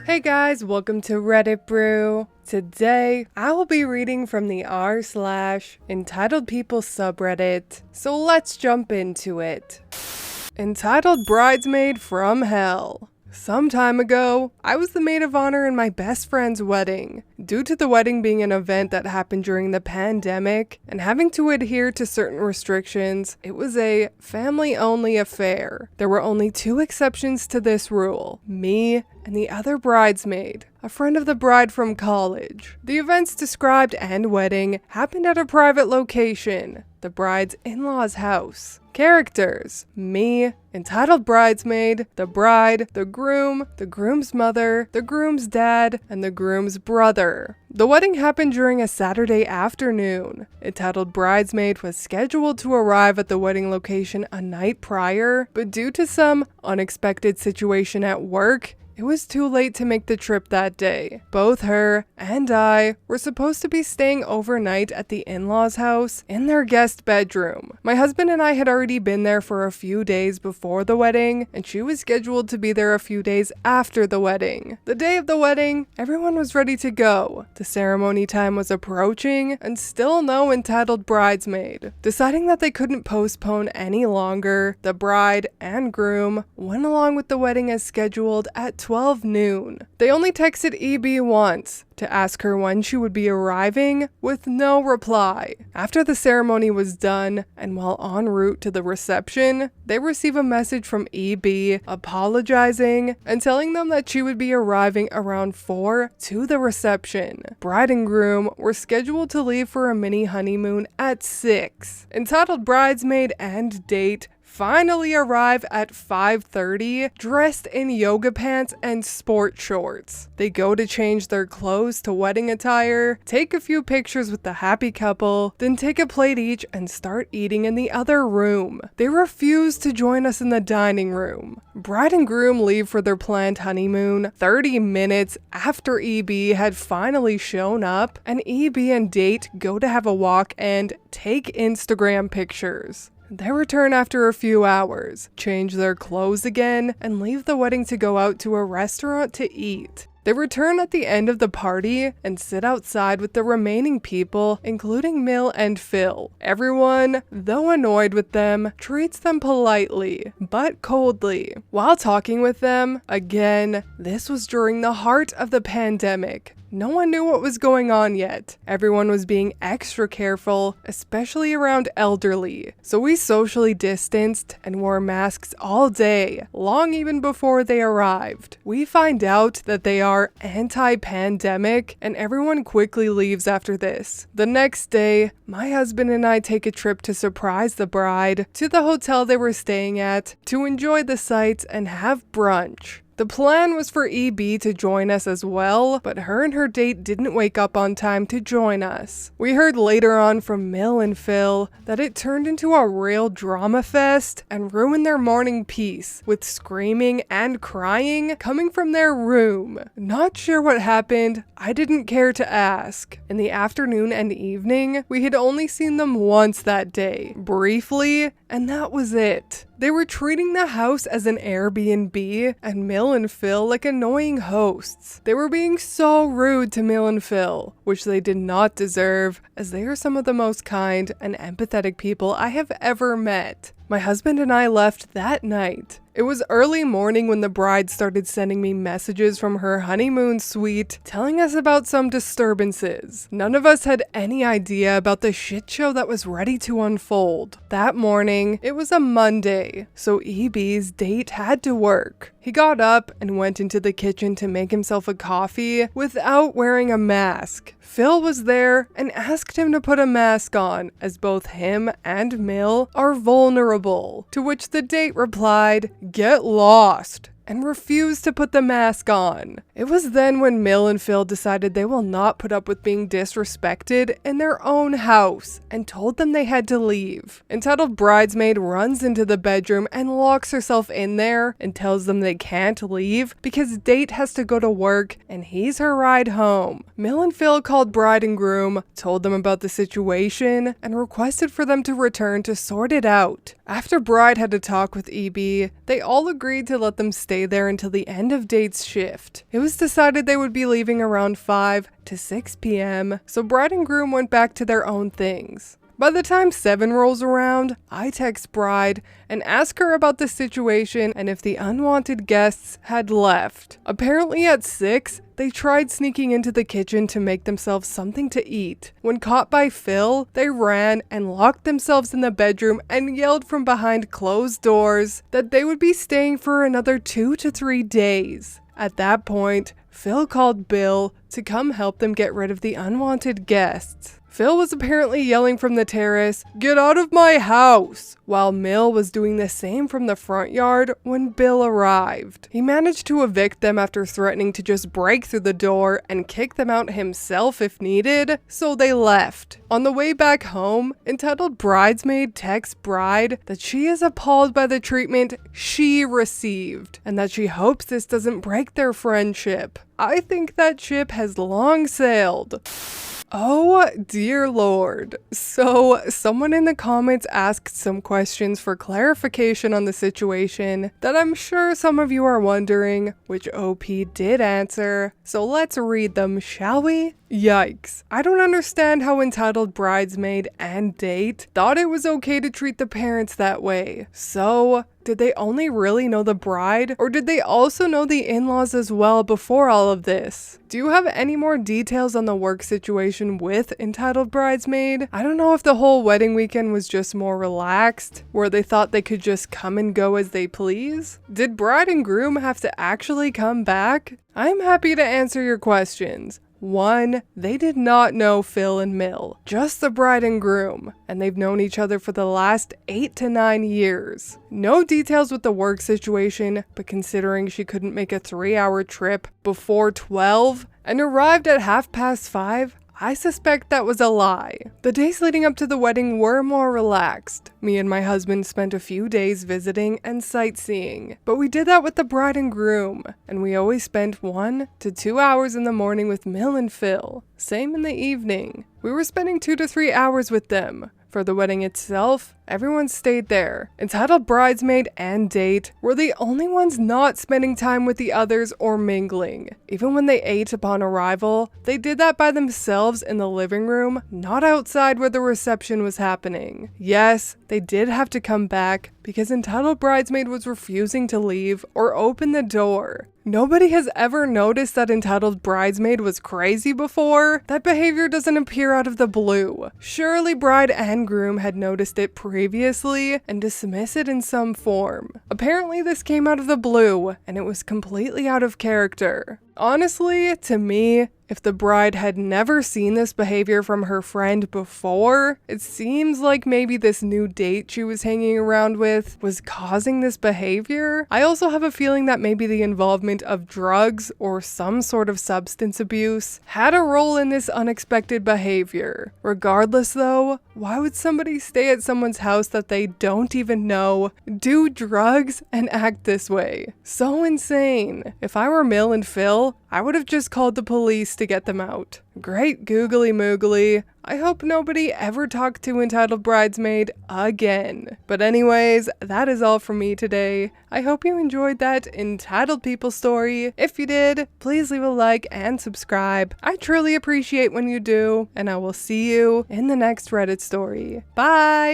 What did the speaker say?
Hey guys, welcome to Reddit Brew. Today, I will be reading from the r/entitledpeople subreddit, so let's jump into it. Entitled Bridesmaid from Hell. Some time ago, I was the maid of honor in my best friend's wedding. Due to the wedding being an event that happened during the pandemic and having to adhere to certain restrictions, it was a family-only affair. There were only two exceptions to this rule: me and the other bridesmaid, a friend of the bride from college. The events described and wedding happened at a private location, the bride's in-laws' house. Characters: me, entitled bridesmaid, the bride, the groom, the groom's mother, the groom's dad, and the groom's brother. The wedding happened during a Saturday afternoon. Entitled bridesmaid was scheduled to arrive at the wedding location a night prior, but due to some unexpected situation at work, it was too late to make the trip that day. Both her and I were supposed to be staying overnight at the in-laws' house in their guest bedroom. My husband and I had already been there for a few days before the wedding, and she was scheduled to be there a few days after the wedding. The day of the wedding, everyone was ready to go. The ceremony time was approaching, and still no entitled bridesmaid. Deciding that they couldn't postpone any longer, the bride and groom went along with the wedding as scheduled at 12 noon. They only texted EB once to ask her when she would be arriving, with no reply. After the ceremony was done, and while en route to the reception, they receive a message from EB apologizing and telling them that she would be arriving around 4 to the reception. Bride and groom were scheduled to leave for a mini honeymoon at 6. Entitled bridesmaid and date finally arrive at 5:30, dressed in yoga pants and sport shorts. They go to change their clothes to wedding attire, take a few pictures with the happy couple, then take a plate each and start eating in the other room. They refuse to join us in the dining room. Bride and groom leave for their planned honeymoon 30 minutes after EB had finally shown up, and EB and date go to have a walk and take Instagram pictures. They return after a few hours, change their clothes again, and leave the wedding to go out to a restaurant to eat. They return at the end of the party and sit outside with the remaining people, including Mill and Phil. Everyone, though annoyed with them, treats them politely, but coldly. While talking with them, again, this was during the heart of the pandemic. No one knew what was going on yet. Everyone was being extra careful, especially around elderly. So we socially distanced and wore masks all day, long even before they arrived. We find out that they are anti-pandemic, and everyone quickly leaves after this. The next day, my husband and I take a trip to surprise the bride to the hotel they were staying at to enjoy the sights and have brunch. The plan was for EB to join us as well, but her and her date didn't wake up on time to join us. We heard later on from Mill and Phil that it turned into a real drama fest and ruined their morning peace, with screaming and crying coming from their room. Not sure what happened, I didn't care to ask. In the afternoon and evening, we had only seen them once that day, briefly, and that was it. They were treating the house as an Airbnb, and Mill and Phil like annoying hosts. They were being so rude to Mill and Phil, which they did not deserve, as they are some of the most kind and empathetic people I have ever met. My husband and I left that night. It was early morning when the bride started sending me messages from her honeymoon suite telling us about some disturbances. None of us had any idea about the shit show that was ready to unfold. That morning, it was a Monday, so EB's date had to work. He got up and went into the kitchen to make himself a coffee without wearing a mask. Phil was there and asked him to put a mask on, as both him and Mill are vulnerable, to which the date replied, "Get lost," and refused to put the mask on. It was then when Mill and Phil decided they will not put up with being disrespected in their own house and told them they had to leave. Entitled bridesmaid runs into the bedroom and locks herself in there and tells them they can't leave because date has to go to work and he's her ride home. Mill and Phil called bride and groom, told them about the situation, and requested for them to return to sort it out. After Bride had a talk with EB, they all agreed to let them stay there until the end of Date's shift. It was decided they would be leaving around 5 to 6 p.m., so Bride and Groom went back to their own things. By the time 7 rolls around, I text Bride and ask her about the situation and if the unwanted guests had left. Apparently at 6, they tried sneaking into the kitchen to make themselves something to eat. When caught by Phil, they ran and locked themselves in the bedroom and yelled from behind closed doors that they would be staying for another 2 to 3 days. At that point, Phil called Bill to come help them get rid of the unwanted guests. Phil was apparently yelling from the terrace, "Get out of my house!" while Mill was doing the same from the front yard when Bill arrived. He managed to evict them after threatening to just break through the door and kick them out himself if needed, so they left. On the way back home, entitled Bridesmaid texts Bride that she is appalled by the treatment she received and that she hopes this doesn't break their friendship. I think that ship has long sailed. Oh dear lord. So someone in the comments asked some questions for clarification on the situation that I'm sure some of you are wondering, which OP did answer. So let's read them, shall we? Yikes. I don't understand how entitled Bridesmaid and Date thought it was okay to treat the parents that way. So, did they only really know the bride, or did they also know the in-laws as well before all of this? Do you have any more details on the work situation with entitled Bridesmaid? I don't know if the whole wedding weekend was just more relaxed, where they thought they could just come and go as they please? Did Bride and Groom have to actually come back? I'm happy to answer your questions. 1. They did not know Phil and Mill, just the bride and groom, and they've known each other for the last 8 to 9 years. No details with the work situation, but considering she couldn't make a 3-hour trip before 12 and arrived at 5:30, I suspect that was a lie. The days leading up to the wedding were more relaxed. Me and my husband spent a few days visiting and sightseeing, but we did that with the bride and groom, and we always spent 1 to 2 hours in the morning with Mill and Phil. Same in the evening. We were spending 2 to 3 hours with them. For the wedding itself, everyone stayed there. Entitled Bridesmaid and Date were the only ones not spending time with the others or mingling. Even when they ate upon arrival, they did that by themselves in the living room, not outside where the reception was happening. Yes, they did have to come back because entitled Bridesmaid was refusing to leave or open the door. Nobody has ever noticed that entitled Bridesmaid was crazy before. That behavior doesn't appear out of the blue. Surely Bride and Groom had noticed it previously and dismiss it in some form. Apparently this came out of the blue and it was completely out of character. Honestly, to me, if the bride had never seen this behavior from her friend before, it seems like maybe this new date she was hanging around with was causing this behavior. I also have a feeling that maybe the involvement of drugs or some sort of substance abuse had a role in this unexpected behavior. Regardless though, why would somebody stay at someone's house that they don't even know, do drugs, and act this way? So insane. If I were Mill and Phil, I would have just called the police to get them out. Great googly moogly. I hope nobody ever talked to entitled Bridesmaid again. But anyways, that is all from me today. I hope you enjoyed that entitled people story. If you did, please leave a like and subscribe. I truly appreciate when you do, and I will see you in the next Reddit story. Bye!